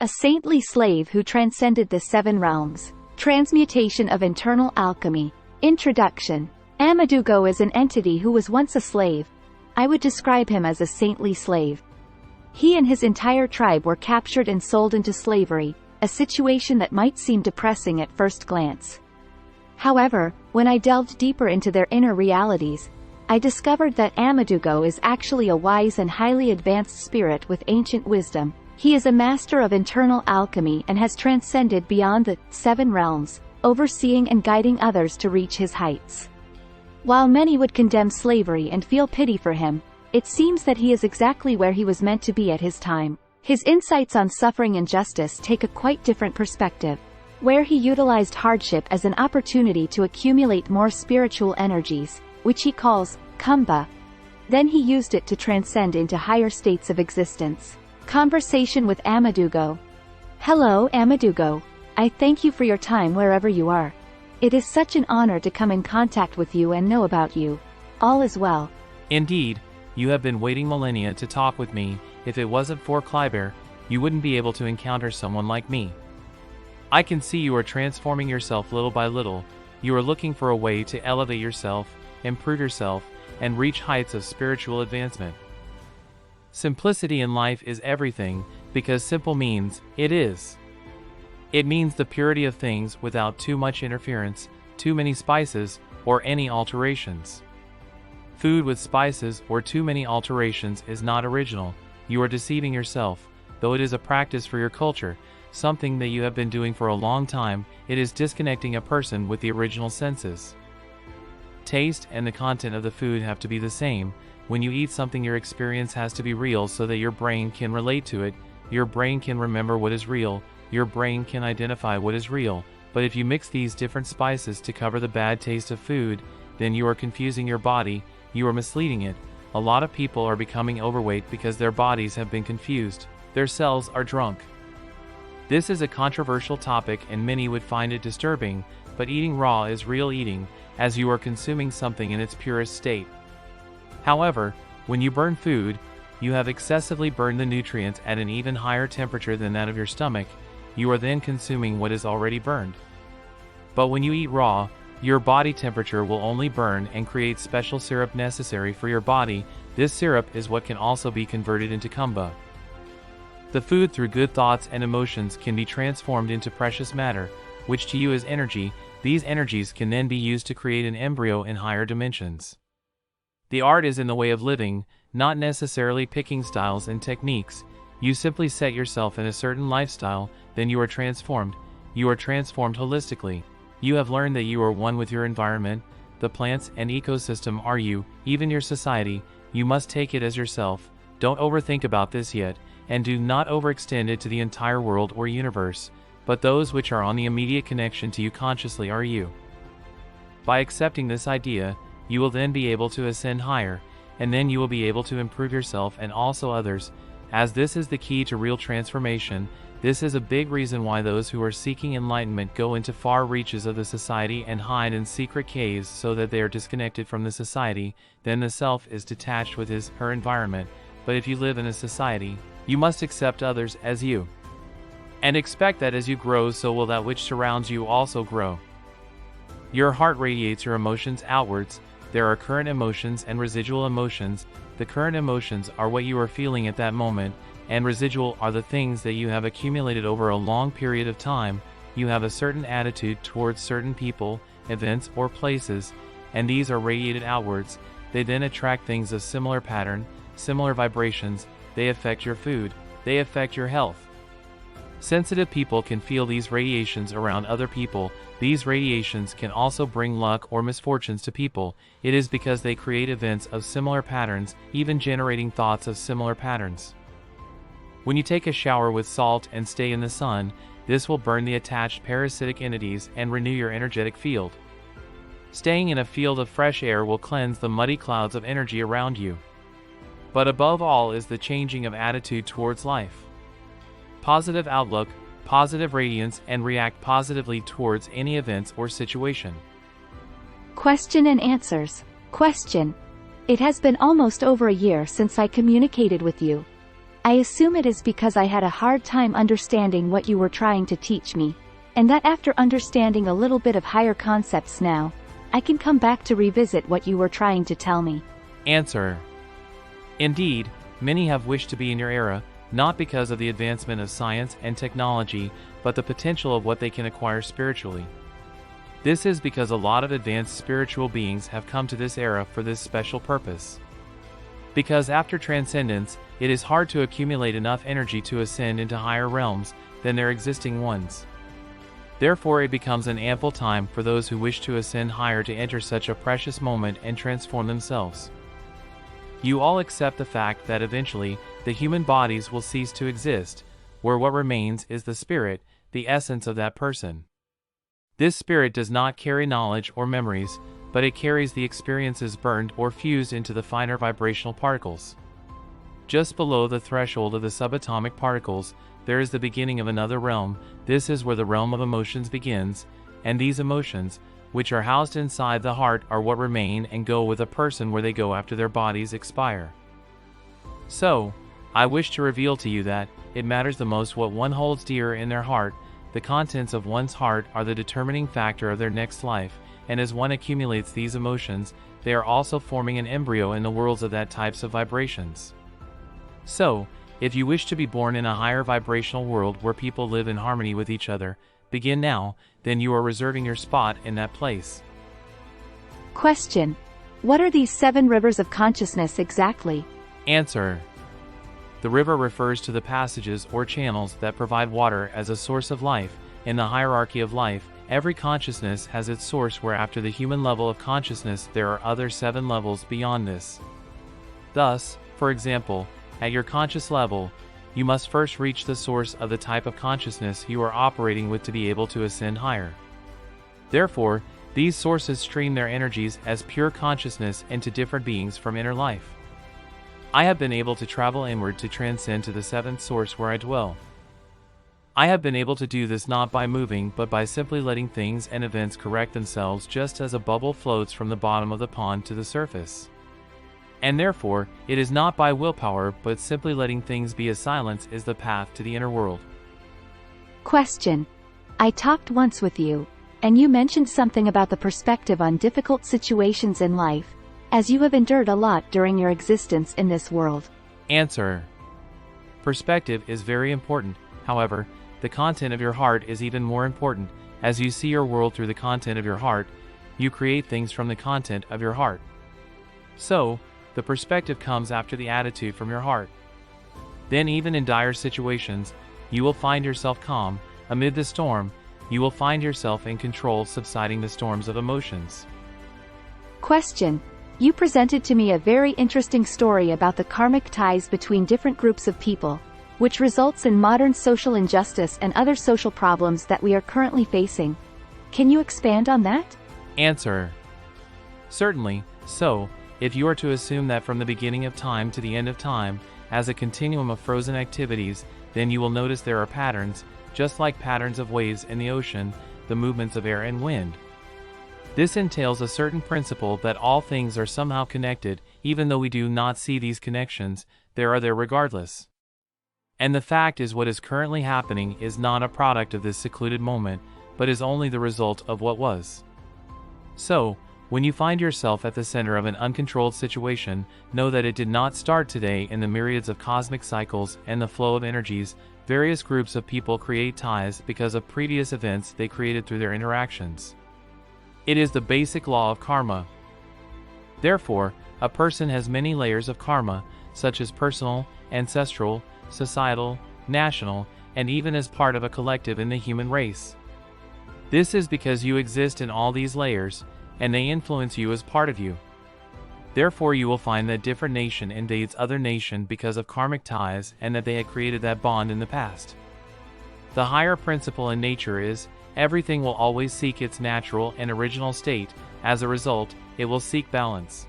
A saintly slave who transcended the 7 realms. Transmutation of internal alchemy. Introduction. Amadugo is an entity who was once a slave. I would describe him as a saintly slave. He and his entire tribe were captured and sold into slavery, a situation that might seem depressing at first glance. However, when I delved deeper into their inner realities, I discovered that Amadugo is actually a wise and highly advanced spirit with ancient wisdom. He is a master of internal alchemy and has transcended beyond the 7 realms, overseeing and guiding others to reach his heights. While many would condemn slavery and feel pity for him, it seems that he is exactly where he was meant to be at his time. His insights on suffering and justice take a quite different perspective, where he utilized hardship as an opportunity to accumulate more spiritual energies, which he calls Kumbha. Then he used it to transcend into higher states of existence. Conversation with Amadugo. Hello, Amadugo. I thank you for your time wherever you are. It is such an honor to come in contact with you and know about you. All is well. Indeed, you have been waiting millennia to talk with me. If it wasn't for Kleiber, you wouldn't be able to encounter someone like me. I can see you are transforming yourself little by little. You are looking for a way to elevate yourself, improve yourself, and reach heights of spiritual advancement. Simplicity in life is everything, because simple means it is. It means the purity of things without too much interference, too many spices, or any alterations. Food with spices or too many alterations is not original. You are deceiving yourself, though it is a practice for your culture, something that you have been doing for a long time. It is disconnecting a person with the original senses. Taste and the content of the food have to be the same. When you eat something, your experience has to be real so that your brain can relate to it. Your brain can remember what is real. Your brain can identify what is real. But if you mix these different spices to cover the bad taste of food, then you are confusing your body. You are misleading it. A lot of people are becoming overweight because their bodies have been confused. Their cells are drunk. This is a controversial topic and many would find it disturbing, but eating raw is real eating, as you are consuming something in its purest state. However, when you burn food, you have excessively burned the nutrients at an even higher temperature than that of your stomach. You are then consuming what is already burned. But when you eat raw, your body temperature will only burn and create special syrup necessary for your body. This syrup is what can also be converted into kumbha. The food, through good thoughts and emotions, can be transformed into precious matter, which to you is energy. These energies can then be used to create an embryo in higher dimensions. The art is in the way of living, not necessarily picking styles and techniques. You simply set yourself in a certain lifestyle, then you are transformed. You are transformed holistically. You have learned that you are one with your environment. The plants and ecosystem are you, even your society. You must take it as yourself. Don't overthink about this yet, and do not overextend it to the entire world or universe, but those which are on the immediate connection to you consciously are you. By accepting this idea, you will then be able to ascend higher, and then you will be able to improve yourself and also others, as this is the key to real transformation. This is a big reason why those who are seeking enlightenment go into far reaches of the society and hide in secret caves so that they are disconnected from the society. Then the self is detached with her environment. But if you live in a society, you must accept others as you, and expect that as you grow, so will that which surrounds you also grow. Your heart radiates your emotions outwards. There are current emotions and residual emotions. The current emotions are what you are feeling at that moment, and residual are the things that you have accumulated over a long period of time. You have a certain attitude towards certain people, events, or places, and these are radiated outwards. They then attract things of similar pattern, similar vibrations. They affect your food. They affect your health. Sensitive people can feel these radiations around other people. These radiations can also bring luck or misfortunes to people. It is because they create events of similar patterns, even generating thoughts of similar patterns. When you take a shower with salt and stay in the sun, this will burn the attached parasitic entities and renew your energetic field. Staying in a field of fresh air will cleanse the muddy clouds of energy around you. But above all is the changing of attitude towards life. Positive outlook, positive radiance, and react positively towards any events or situation. Question and answers. Question. It has been almost over a year since I communicated with you. I assume it is because I had a hard time understanding what you were trying to teach me, and that after understanding a little bit of higher concepts now, I can come back to revisit what you were trying to tell me. Answer. Indeed, many have wished to be in your era, not because of the advancement of science and technology, but the potential of what they can acquire spiritually. This is because a lot of advanced spiritual beings have come to this era for this special purpose. Because after transcendence, it is hard to accumulate enough energy to ascend into higher realms than their existing ones. Therefore, it becomes an ample time for those who wish to ascend higher to enter such a precious moment and transform themselves. You all accept the fact that eventually, the human bodies will cease to exist, where what remains is the spirit, the essence of that person. This spirit does not carry knowledge or memories, but it carries the experiences burned or fused into the finer vibrational particles. Just below the threshold of the subatomic particles, there is the beginning of another realm. This is where the realm of emotions begins, and these emotions, which are housed inside the heart, are what remain and go with a person where they go after their bodies expire. So, I wish to reveal to you that it matters the most what one holds dear in their heart. The contents of one's heart are the determining factor of their next life, and as one accumulates these emotions, they are also forming an embryo in the worlds of that types of vibrations. So, if you wish to be born in a higher vibrational world where people live in harmony with each other, begin now, then you are reserving your spot in that place. Question. What are these 7 rivers of consciousness exactly? Answer. The river refers to the passages or channels that provide water as a source of life. In the hierarchy of life, every consciousness has its source, where after the human level of consciousness there are other 7 levels beyond this. Thus, for example, at your conscious level, you must first reach the source of the type of consciousness you are operating with to be able to ascend higher. Therefore, these sources stream their energies as pure consciousness into different beings from inner life. I have been able to travel inward to transcend to the 7th source where I dwell. I have been able to do this not by moving, but by simply letting things and events correct themselves, just as a bubble floats from the bottom of the pond to the surface. And therefore, it is not by willpower, but simply letting things be, as silence is the path to the inner world. Question. I talked once with you, and you mentioned something about the perspective on difficult situations in life, as you have endured a lot during your existence in this world. Answer. Perspective is very important. However, the content of your heart is even more important. As you see your world through the content of your heart, you create things from the content of your heart. So, the perspective comes after the attitude from your heart. Then, even in dire situations, you will find yourself calm. Amid the storm, you will find yourself in control, subsiding the storms of emotions. Question. You presented to me a very interesting story about the karmic ties between different groups of people, which results in modern social injustice and other social problems that we are currently facing. Can you expand on that? Answer. Certainly. So, if you are to assume that from the beginning of time to the end of time, as a continuum of frozen activities, then you will notice there are patterns, just like patterns of waves in the ocean, the movements of air and wind. This entails a certain principle that all things are somehow connected. Even though we do not see these connections, they are there regardless. And the fact is, what is currently happening is not a product of this secluded moment, but is only the result of what was. So, when you find yourself at the center of an uncontrolled situation, know that it did not start today. In the myriads of cosmic cycles and the flow of energies, various groups of people create ties because of previous events they created through their interactions. It is the basic law of karma. Therefore, a person has many layers of karma, such as personal, ancestral, societal, national, and even as part of a collective in the human race. This is because you exist in all these layers, and they influence you as part of you. Therefore, you will find that different nation invades other nation because of karmic ties, and that they had created that bond in the past. The higher principle in nature is, everything will always seek its natural and original state. As a result, it will seek balance.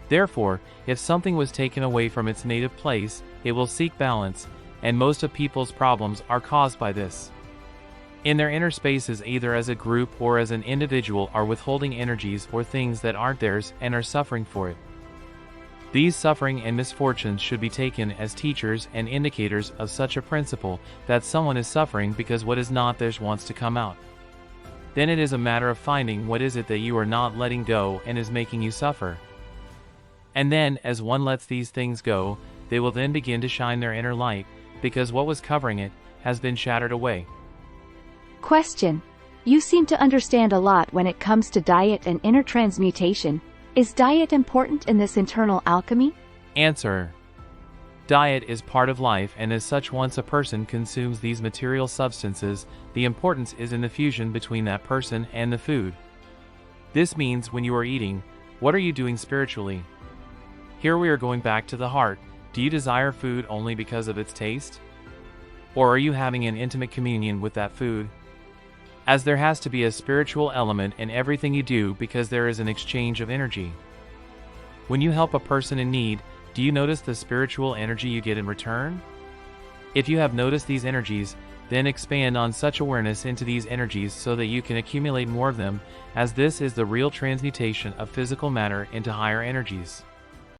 Therefore, if something was taken away from its native place, it will seek balance, and most of people's problems are caused by this. In their inner spaces, either as a group or as an individual, are withholding energies or things that aren't theirs and are suffering for it. These suffering and misfortunes should be taken as teachers and indicators of such a principle that someone is suffering because what is not theirs wants to come out. Then it is a matter of finding what is it that you are not letting go and is making you suffer. And then, as one lets these things go, they will then begin to shine their inner light, because what was covering it has been shattered away. Question. You seem to understand a lot when it comes to diet and inner transmutation. Is diet important in this internal alchemy? Answer. Diet is part of life, and as such, once a person consumes these material substances, the importance is in the fusion between that person and the food. This means when you are eating, what are you doing spiritually? Here we are going back to the heart. Do you desire food only because of its taste? Or are you having an intimate communion with that food? As there has to be a spiritual element in everything you do because there is an exchange of energy. When you help a person in need, do you notice the spiritual energy you get in return? If you have noticed these energies, then expand on such awareness into these energies so that you can accumulate more of them, as this is the real transmutation of physical matter into higher energies.